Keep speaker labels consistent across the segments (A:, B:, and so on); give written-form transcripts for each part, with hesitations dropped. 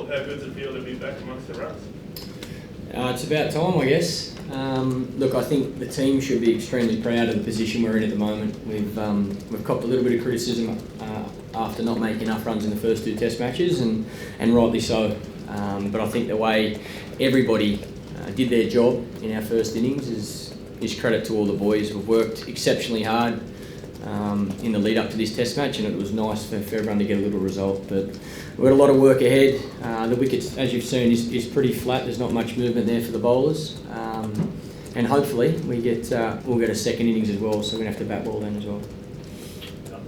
A: Michael, how good does it feel to be back amongst the runs?
B: It's about time, I guess. Look, I think the team should be extremely proud of the position we're in at the moment. We've copped a little bit of criticism after not making enough runs in the first 2 Test matches, and rightly so. But I think the way everybody did their job in our first innings is credit to all the boys. We've worked exceptionally hard in the lead up to this Test match, and it was nice for everyone to get a little result. But we've got a lot of work ahead. The wickets, as you've seen, is pretty flat. There's not much movement there for the bowlers, and hopefully we'll get a second innings as well. So we're going to have to bat ball then as well.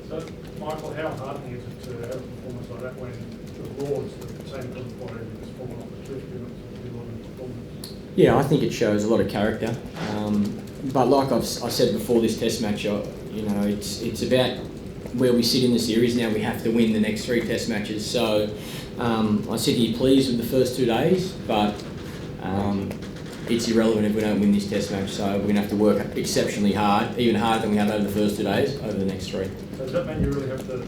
C: So, Michael, how heartening is it to have a performance like that when the Lords, the same qualifier, has fallen off the cliff given its performance?
B: Yeah, I think it shows a lot of character. But like I said before this Test match, it's about where we sit in the series now. We have to win the next 3 Test matches. So I sit here pleased with the first 2 days, but it's irrelevant if we don't win this Test match. So we're going to have to work exceptionally hard, even harder than we have over the first 2 days, over the next 3.
C: So does that mean you really have to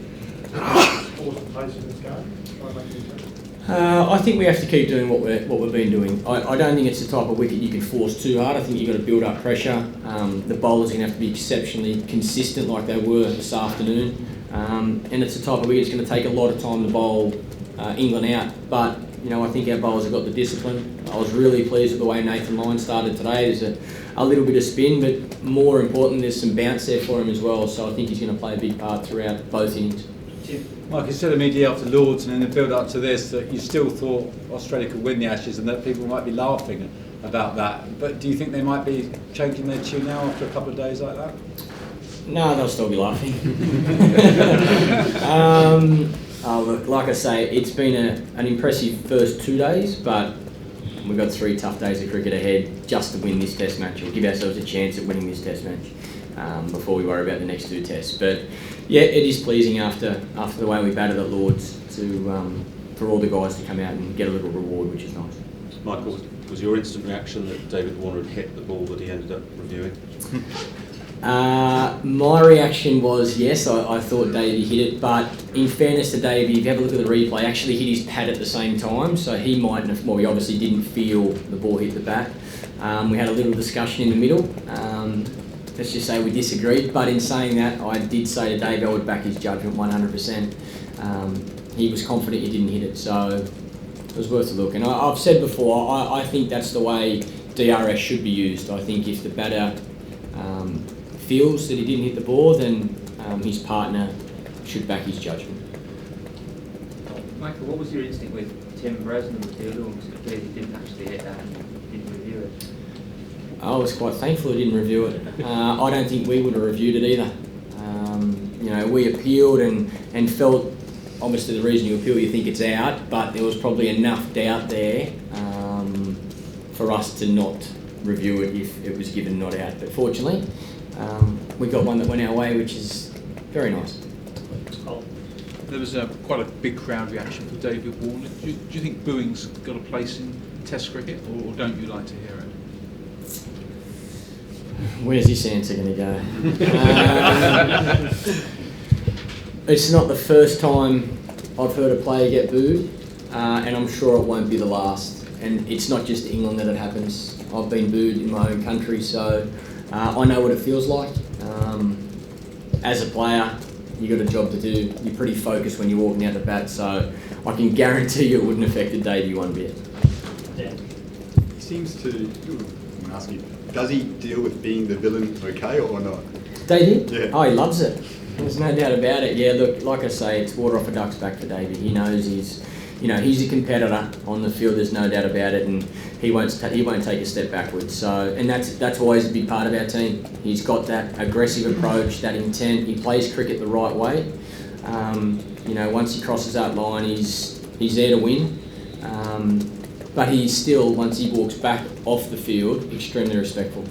C: force the pace in this game?
B: I think we have to keep doing what we've been doing. I don't think it's the type of wicket you can force too hard. I think you've got to build up pressure. The bowlers are going to have to be exceptionally consistent like they were this afternoon. And it's the type of wicket that's going to take a lot of time to bowl England out. But, I think our bowlers have got the discipline. I was really pleased with the way Nathan Lyon started today. There's a little bit of spin, but more important, there's some bounce there for him as well. So I think he's going to play a big part throughout both innings.
D: Mike, you said immediately after Lords and in the build-up to this that you still thought Australia could win the Ashes and that people might be laughing about that. But do you think they might be changing their tune now after a couple of days like that?
B: No, they'll still be laughing. Look, like I say, it's been an impressive first 2 days, but we've got 3 tough days of cricket ahead just to win this Test match. We'll give ourselves a chance at winning this Test match before we worry about the next 2 Tests. But yeah, it is pleasing after the way we batted at Lords for all the guys to come out and get a little reward, which is nice.
E: Michael, was your instant reaction that David Warner had hit the ball that he ended up reviewing?
B: My reaction was yes, I thought Davey hit it, but in fairness to Davey, if you have a look at the replay, actually hit his pad at the same time, so he mightn't have, he obviously didn't feel the ball hit the bat. We had a little discussion in the middle. Let's just say we disagreed, but in saying that, I did say to Dave I would back his judgment 100%. He was confident he didn't hit it, so it was worth a look. And I've said before, I think that's the way DRS should be used. I think if the batter feels that he didn't hit the ball, then his partner should back his judgment.
F: Michael, what was your instinct with Tim Bresnan, the fielder, when it clear he didn't actually hit that and didn't review it?
B: I was quite thankful he didn't review it. I don't think we would have reviewed it either. We appealed and felt, obviously the reason you appeal you think it's out, but there was probably enough doubt there for us to not review it if it was given not out. But fortunately, we got one that went our way, which is very nice.
G: There was quite a big crowd reaction for David Warner. Do you think booing's got a place in Test cricket, or don't you like to hear it?
B: Where's this answer going to go? It's not the first time I've heard a player get booed, and I'm sure it won't be the last. And it's not just England that it happens. I've been booed in my own country, so I know what it feels like. As a player, you've got a job to do. You're pretty focused when you're walking out the bat, so I can guarantee you it wouldn't affect Davey one bit.
H: He seems to, I'm asking, does he deal with being the villain okay or not?
B: Davey?
H: Yeah.
B: Oh, he loves it. There's no doubt about it. Yeah, look, like I say, it's water off a duck's back for Davey. He knows he's a competitor on the field. There's no doubt about it, and he won't take a step backwards. So, and that's always a big part of our team. He's got that aggressive approach, that intent. He plays cricket the right way. Once he crosses that line, he's there to win. But he's still, once he walks back off the field, extremely respectful.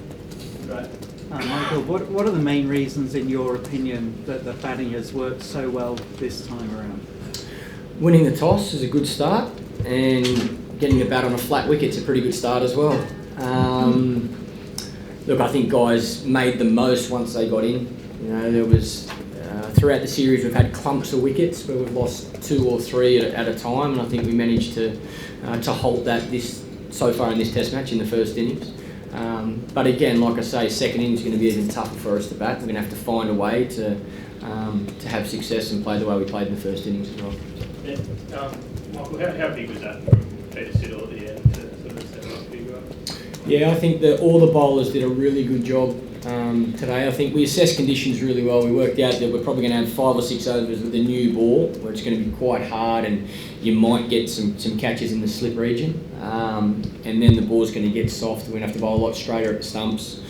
C: Right.
I: Michael, what are the main reasons, in your opinion, that the batting has worked so well this time around?
B: Winning the toss is a good start, and getting the bat on a flat wicket's a pretty good start as well. Look, I think guys made the most once they got in. There was throughout the series we've had clumps of wickets where we've lost 2 or 3 at a time, and I think we managed to halt that so far in this Test match in the first innings. But again, like I say, second innings is going to be even tougher for us to bat. We're going to have to find a way to have success and play the way we played in the first innings as well.
A: Yeah. Michael, how big was that from Peter Siddle at the end to sort of set up for you guys?
B: Yeah, I think that all the bowlers did a really good job today. I think we assessed conditions really well. We worked out that we're probably going to have 5 or 6 overs with a new ball, where it's going to be quite hard and you might get some catches in the slip region. And then the ball's going to get soft. We're going to have to bowl a lot straighter at the stumps.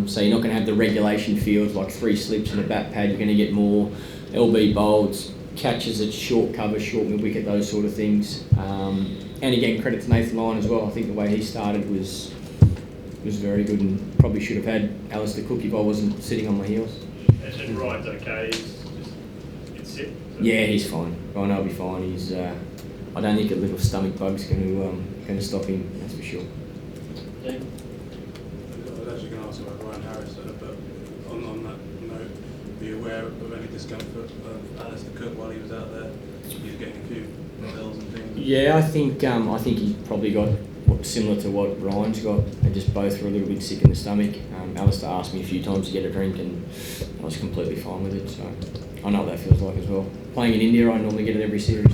B: So you're not going to have the regulation fields like 3 slips and a bat pad. You're going to get more LB bowled, catches at short cover, short mid wicket, those sort of things. And again, credit to Nathan Lyon as well. I think the way he started was very good, and probably should have had Alistair Cook if I wasn't sitting on my heels.
A: And Ryan's okay, it's sit. So.
B: Yeah, he's fine. Ryan will be fine. He's. I don't think a little stomach bug's going to stop him. That's for sure.
A: Yeah.
J: I was actually going to ask about Ryan Harris, but on that note, were you aware of any discomfort of Alistair Cook while he was out there? He was getting a few bills and things.
B: Yeah, I think he's probably got similar to what Ryan's got. They just both were a little bit sick in the stomach. Alistair asked me a few times to get a drink, and I was completely fine with it. So I know what that feels like as well. Playing in India, I normally get it every series.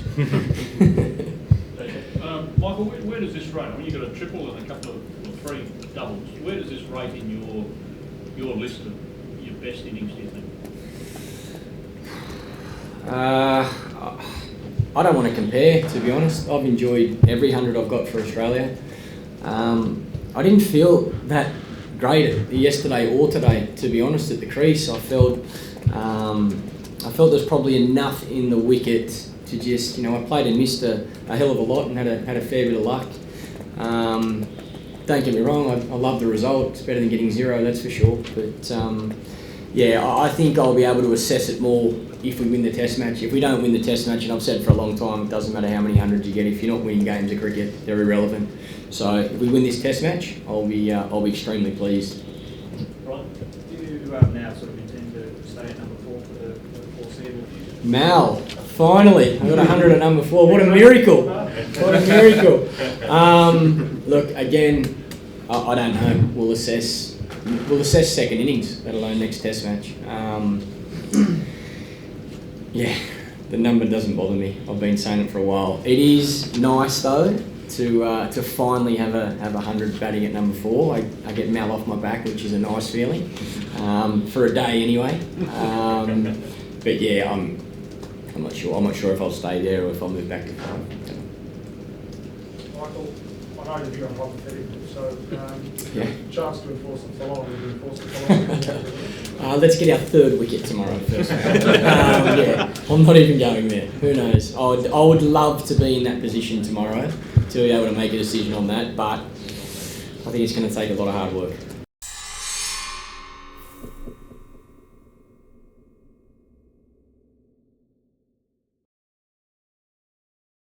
C: Michael, where does this rate? I mean, you've got a triple and a couple of 3 doubles. Where does this rate in your list of your best innings, do you think?
B: I don't want to compare, to be honest. I've enjoyed every 100 I've got for Australia. I didn't feel that great yesterday or today, to be honest, at the crease. I felt there's probably enough in the wicket to just, I played and missed a hell of a lot and had a fair bit of luck. Don't get me wrong, I love the result. It's better than getting 0, that's for sure. But I think I'll be able to assess it more if we win the Test match. If we don't win the Test match, and I've said for a long time, it doesn't matter how many hundreds you get. If you're not winning games of cricket, they're irrelevant. So if we win this Test match, I'll be extremely pleased.
C: Right. Do you now sort of intend to stay at number 4 for the foreseeable future?
B: Mal, finally, I got 100 at number 4. What a miracle! What a miracle! Look, again, I don't know. We'll assess second innings, let alone next Test match. Yeah, the number doesn't bother me. I've been saying it for a while. It is nice though to finally have a 100 batting at number 4. I get Mal off my back, which is a nice feeling for a day anyway. But yeah, I'm not sure. I'm not sure if I'll stay there or if I'll move back to 5.
C: Michael, I know you're big on hypotheticals, so
B: Yeah.
C: chance to enforce the follow-on, will you enforce the follow-on?
B: Let's get our 3rd wicket tomorrow first. Yeah, I'm not even going there. Who knows? I would love to be in that position tomorrow to be able to make a decision on that, but I think it's going to take a lot of hard work.